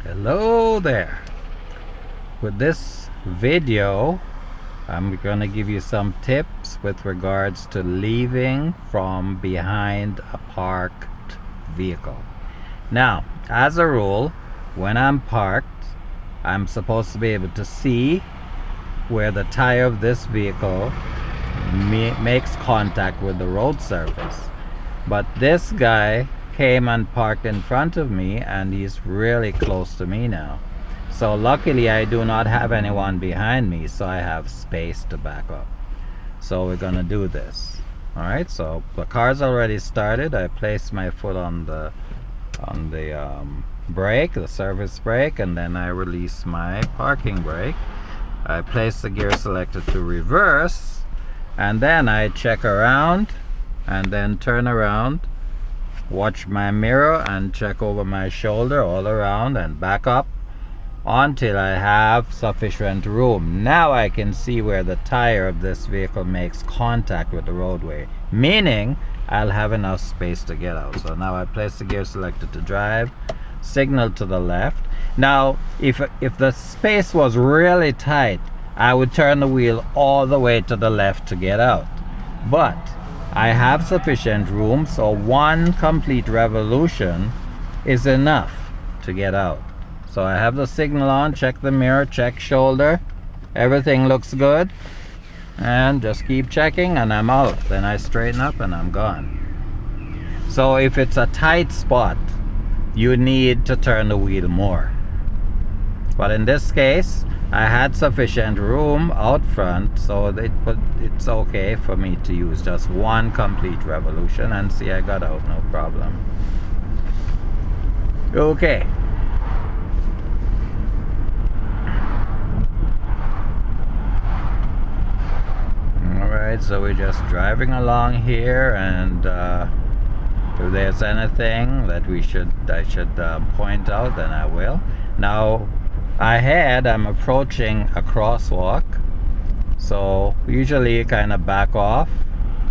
Hello there. With this video, I'm gonna give you some tips with regards to leaving from behind a parked vehicle. Now, as a rule, when I'm parked, I'm supposed to be able to see where the tire of this vehicle makes contact with the road surface. But this guy came and parked in front of me, and he's really close to me now. So luckily I do not have anyone behind me, so I have space to back up. So we're gonna do this. Alright, so the car's already started. I placed my foot on the brake, the service brake, and then I release my parking brake. I place the gear selector to reverse, and then I check around and then turn around, watch my mirror and check over my shoulder all around and back up until I have sufficient room. Now I can see where the tire of this vehicle makes contact with the roadway, meaning I'll have enough space to get out. So now I place the gear selector to drive, signal to the left. Now if the space was really tight, I would turn the wheel all the way to the left to get out, but I have sufficient room, so one complete revolution is enough to get out. So I have the signal on, check the mirror, check shoulder, everything looks good, and just keep checking and I'm out. Then I straighten up and I'm gone. So if it's a tight spot, you need to turn the wheel more. But in this case, I had sufficient room out front, so it's okay for me to use just one complete revolution, and see, I got out no problem. Okay. Alright, so we're just driving along here, and if there's anything that I should point out, then I will. Now, I'm approaching a crosswalk, so usually you kind of back off,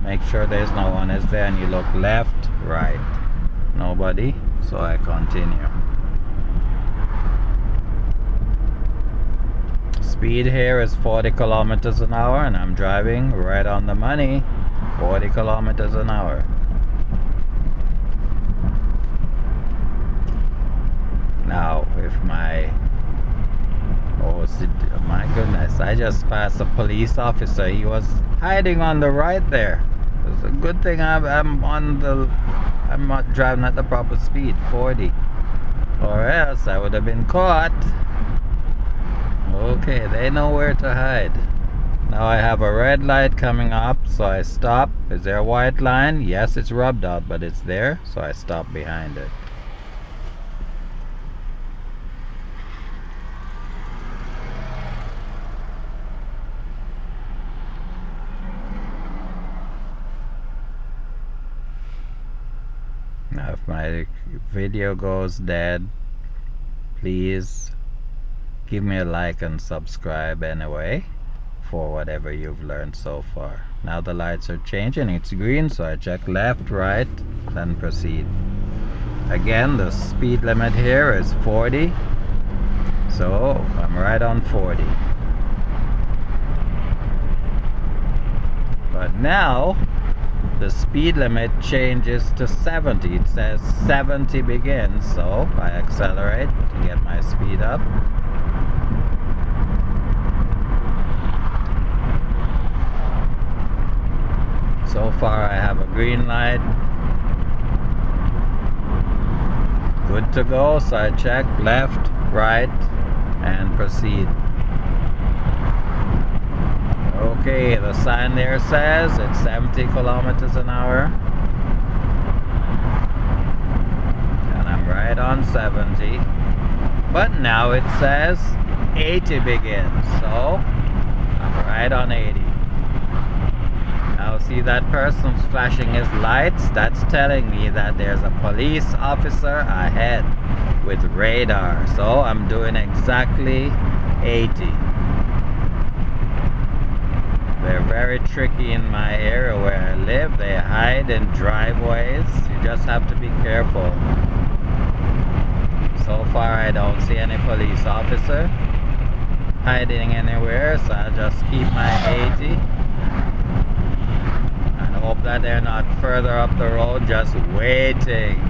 make sure there's no one is there, and you look left, right, nobody, so I continue. Speed here is 40 kilometers an hour, and I'm driving right on the money, 40 kilometers an hour. Now if my goodness, I just passed a police officer. He was hiding on the right there. It's a good thing I'm not driving at the proper speed, 40, or else I would have been caught. Okay, they know where to hide. Now I have a red light coming up, so I stop. Is there a white line? Yes, it's rubbed out, but it's there, so I stop behind it. Now if my video goes dead, please give me a like and subscribe anyway for whatever you've learned so far. Now the lights are changing, it's green, so I check left, right, then proceed. Again, the speed limit here is 40, so I'm right on 40. But now the speed limit changes to 70. It says 70 begins, so I accelerate to get my speed up. So far I have a green light. Good to go, so I check left, right, and proceed. Okay, the sign there says it's 70 kilometers an hour, and I'm right on 70, but now it says 80 begins, so I'm right on 80. Now see that person's flashing his lights? That's telling me that there's a police officer ahead with radar, so I'm doing exactly 80. They're very tricky in my area where I live. They hide in driveways. You just have to be careful. So far I don't see any police officer hiding anywhere, so I'll just keep my 80 and hope that they're not further up the road just waiting.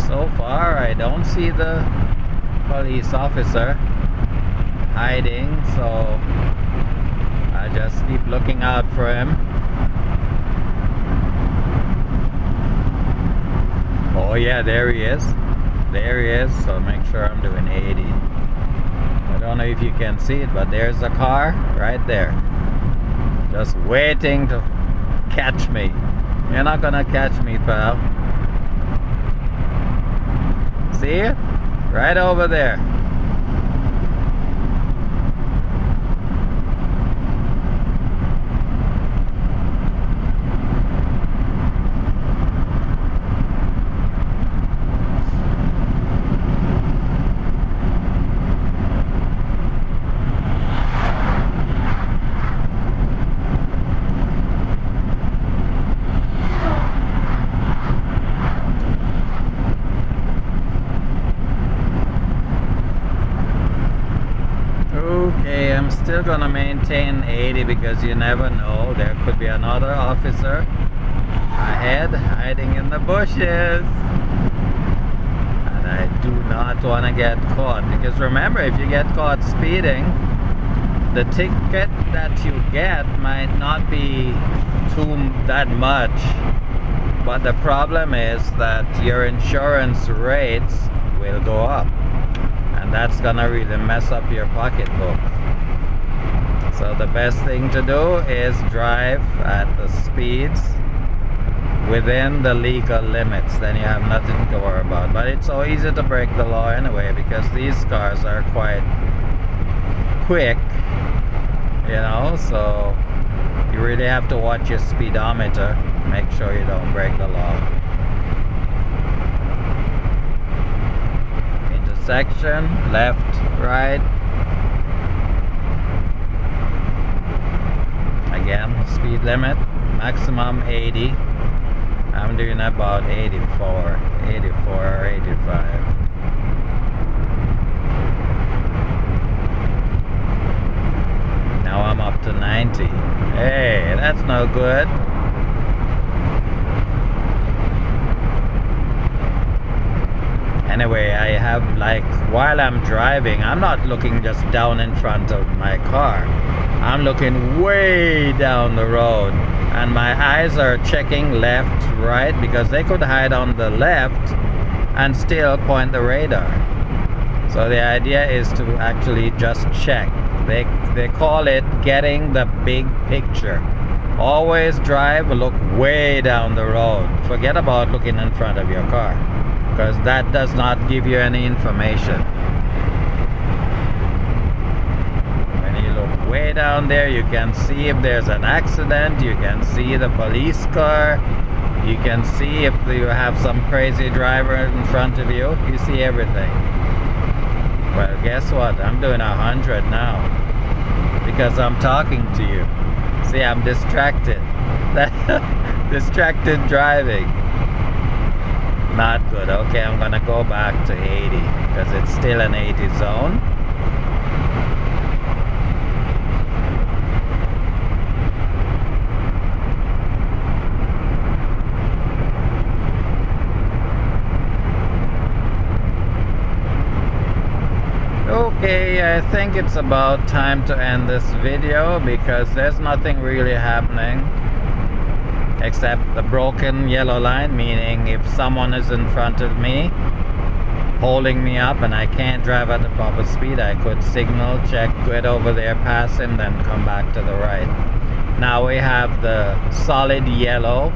So far I don't see the police officer hiding, so I just keep looking out for him. Oh yeah, there he is. There he is, so make sure I'm doing 80. I don't know if you can see it, but there's a car right there, just waiting to catch me. You're not gonna catch me, pal. See it? Right over there. Okay, I'm still gonna maintain 80 because you never know, there could be another officer ahead hiding in the bushes, and I do not want to get caught, because remember, if you get caught speeding, the ticket that you get might not be that much, but the problem is that your insurance rates will go up. And that's gonna really mess up your pocketbook. So the best thing to do is drive at the speeds within the legal limits. Then you have nothing to worry about. But it's so easy to break the law anyway, because these cars are quite quick, you know, so you really have to watch your speedometer. Make sure you don't break the law. Section, left, right. Again, speed limit, maximum 80. I'm doing about 84 or 85. Now I'm up to 90. Hey, that's no good. Anyway, I have, like, while I'm driving, I'm not looking just down in front of my car. I'm looking way down the road, and my eyes are checking left, right, because they could hide on the left and still point the radar. So the idea is to actually just check. They call it getting the big picture. Always drive, look way down the road. Forget about looking in front of your car, because that does not give you any information. When you look way down there, you can see if there's an accident, you can see the police car, you can see if you have some crazy driver in front of you, you see everything. Well, guess what? I'm doing 100 now, because I'm talking to you. See, I'm distracted. Distracted driving. Not good. Okay, I'm gonna go back to 80 because it's still an 80 zone. Okay, I think it's about time to end this video because there's nothing really happening except the broken yellow line, meaning if someone is in front of me, holding me up and I can't drive at the proper speed, I could signal, check, get over there, pass him, then come back to the right. Now we have the solid yellow,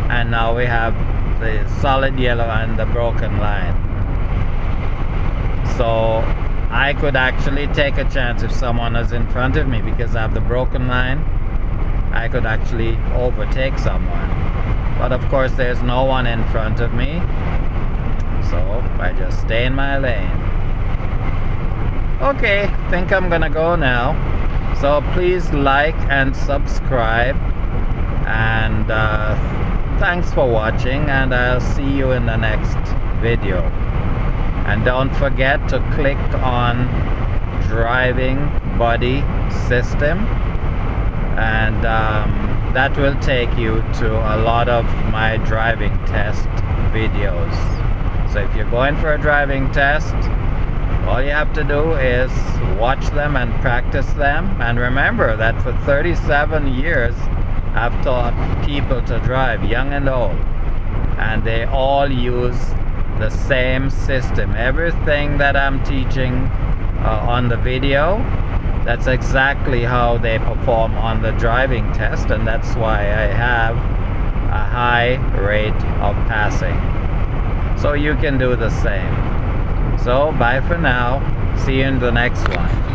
and now we have the solid yellow and the broken line. So I could actually take a chance if someone is in front of me, because I have the broken line. I could actually overtake someone, but of course there's no one in front of me, so I just stay in my lane. Okay, think I'm gonna go now. So please like and subscribe, and thanks for watching, and I'll see you in the next video. And don't forget to click on Driving Buddy System, and that will take you to a lot of my driving test videos. So if you're going for a driving test, all you have to do is watch them and practice them. And remember that for 37 years I've taught people to drive, young and old, and they all use the same system. Everything that I'm teaching on the video, that's exactly how they perform on the driving test, and that's why I have a high rate of passing. So you can do the same. So bye for now. See you in the next one.